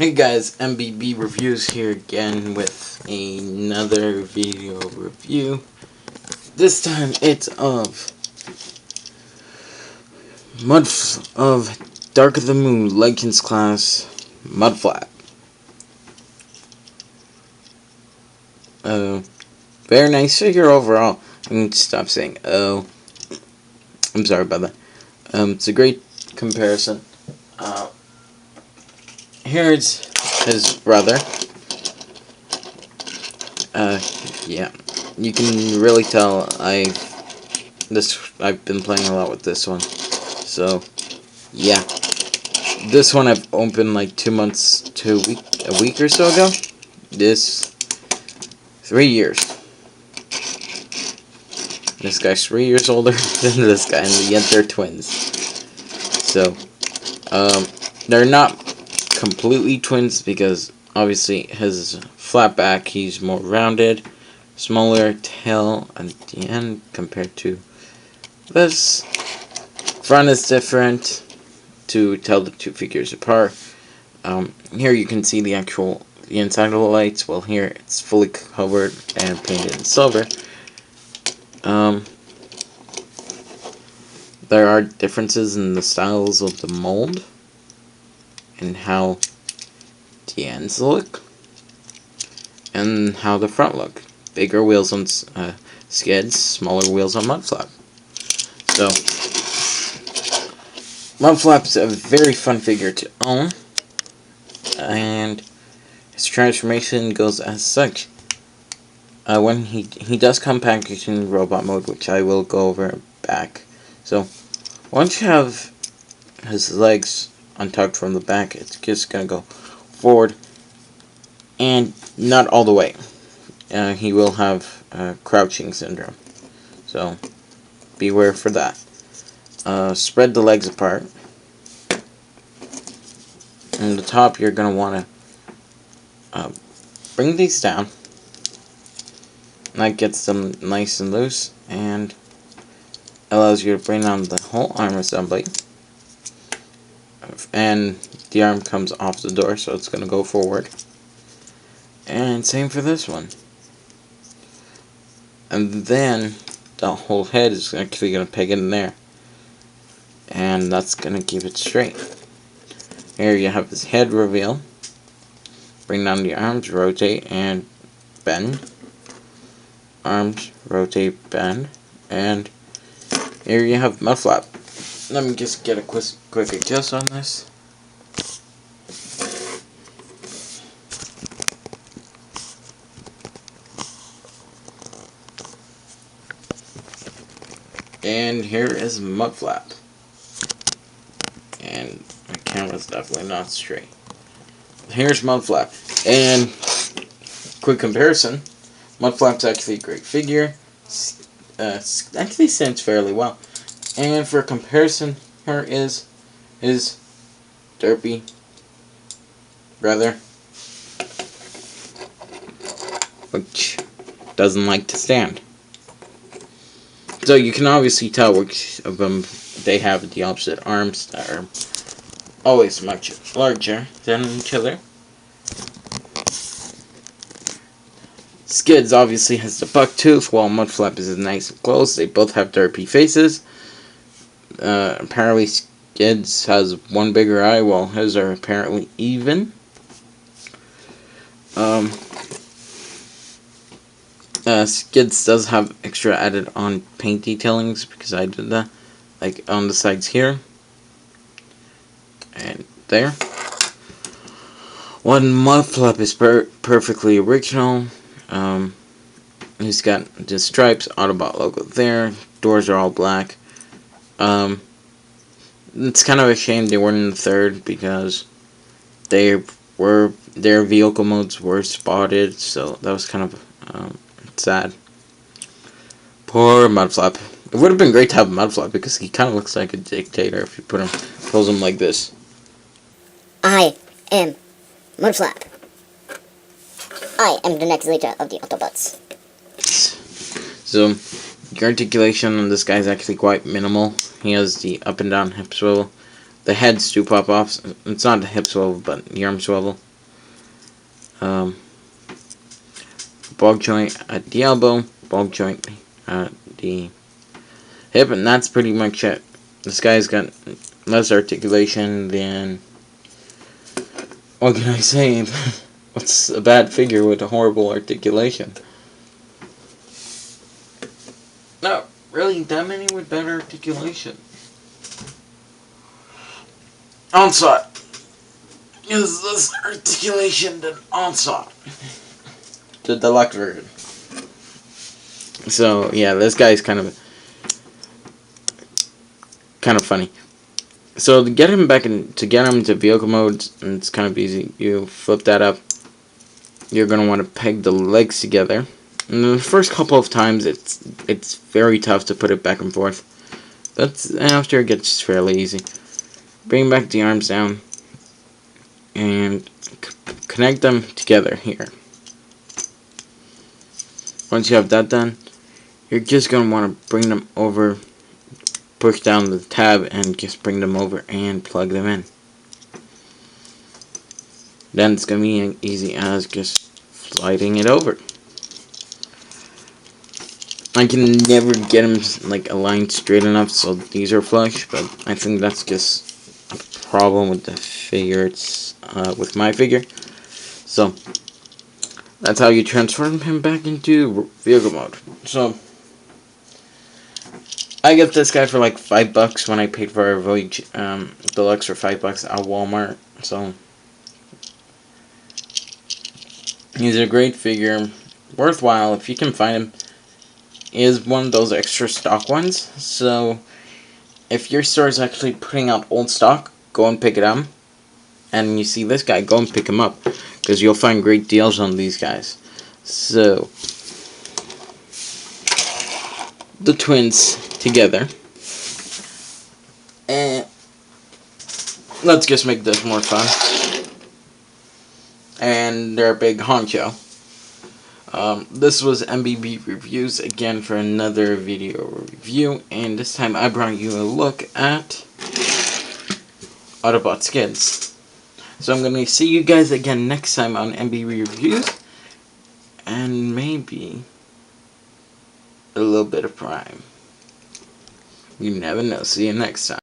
Hey guys, MBB Reviews here again with another video review. This time it's of Dark of the Moon Legends class mudflap. Very nice figure overall. I need to stop saying oh. I'm sorry about that. It's a great comparison. Here's his brother. Yeah, you can really tell I've been playing a lot with this one. So, yeah, this one I've opened like 2 months to a week or so ago. This 3 years. This guy's 3 years older than this guy, and yet they're twins. So, they're not completely twins because obviously his flat back, he's more rounded, smaller tail at the end compared to this. Front is different to tell the two figures apart. Here you can see the inside of the lights. Well, here it's fully covered and painted in silver. There are differences in the styles of the mold and how the ends look and how the front look. Bigger wheels on skids, smaller wheels on mudflap. So mudflap's a very fun figure to own, and his transformation goes as such. When he does come packaged in robot mode, which I will go over back. So once you have his legs untucked from the back, it's just gonna go forward and not all the way. He will have crouching syndrome, so beware for that. Spread the legs apart. On the top, you're gonna want to bring these down. That gets them nice and loose and allows you to bring down the whole arm assembly. And the arm comes off the door, so it's going to go forward. And same for this one. And then the whole head is actually going to peg in there. And that's going to keep it straight. Here you have his head reveal. Bring down the arms, rotate, and bend. Arms, rotate, bend. And here you have mudflap. Let me just get a quick adjust on this. And here is mudflap. And my camera's definitely not straight. Here's mudflap. And quick comparison. Mudflap's actually a great figure. Actually stands fairly well. And for comparison, here is his derpy brother, which doesn't like to stand. So you can obviously tell which of them they have the opposite arms that are always much larger than each other. Skids obviously has the buck tooth, while mudflap is nice and close. They both have derpy faces. Apparently Skids has one bigger eye, while his are apparently even. Skids does have extra added on paint detailings because I did that, like on the sides here and there. One mudflap is perfectly original. He's got the stripes, Autobot logo there. Doors are all black. It's kind of a shame they weren't in the third because their vehicle modes were spotted, so that was kind of sad. Poor mudflap. It would have been great to have mudflap because he kind of looks like a dictator if you pose him like this. I am mudflap. I am the next leader of the Autobots. So, the articulation on this guy is actually quite minimal. He has the up and down hip swivel. The heads do pop off. It's not the hip swivel, but the arm swivel. ball joint at the elbow, ball joint at the hip, and that's pretty much it. This guy's got less articulation than, what can I say? What's a bad figure with a horrible articulation? Not really that many with better articulation. Onslaught is less articulation than Onslaught, the deluxe version. So yeah, this guy's kind of funny. So to get him back to get him into vehicle mode, it's kind of easy. You flip that up. You're gonna want to peg the legs together. And the first couple of times, it's very tough to put it back and forth. That's after it gets fairly easy. Bring back the arms down and connect them together here. Once you have that done, you're just gonna want to bring them over. Push down the tab and just bring them over and plug them in. Then it's going to be easy as just sliding it over. I can never get them like aligned straight enough so these are flush, but I think that's just a problem with the figure. It's with my figure. So that's how you transform him back into vehicle mode. So I get this guy for like $5 when I paid for a Voyage Deluxe for $5 at Walmart. So he's a great figure, worthwhile if you can find him. He is one of those extra stock ones. So if your store is actually putting out old stock, go and pick it up. And you see this guy, go and pick him up, because you'll find great deals on these guys. So the twins together, and let's just make this more fun. And they're a big honcho. This was MBB Reviews again for another video review, and this time I brought you a look at Autobot Skids. So I'm gonna see you guys again next time on MBB Reviews, and maybe a little bit of Prime. You never know. See you next time.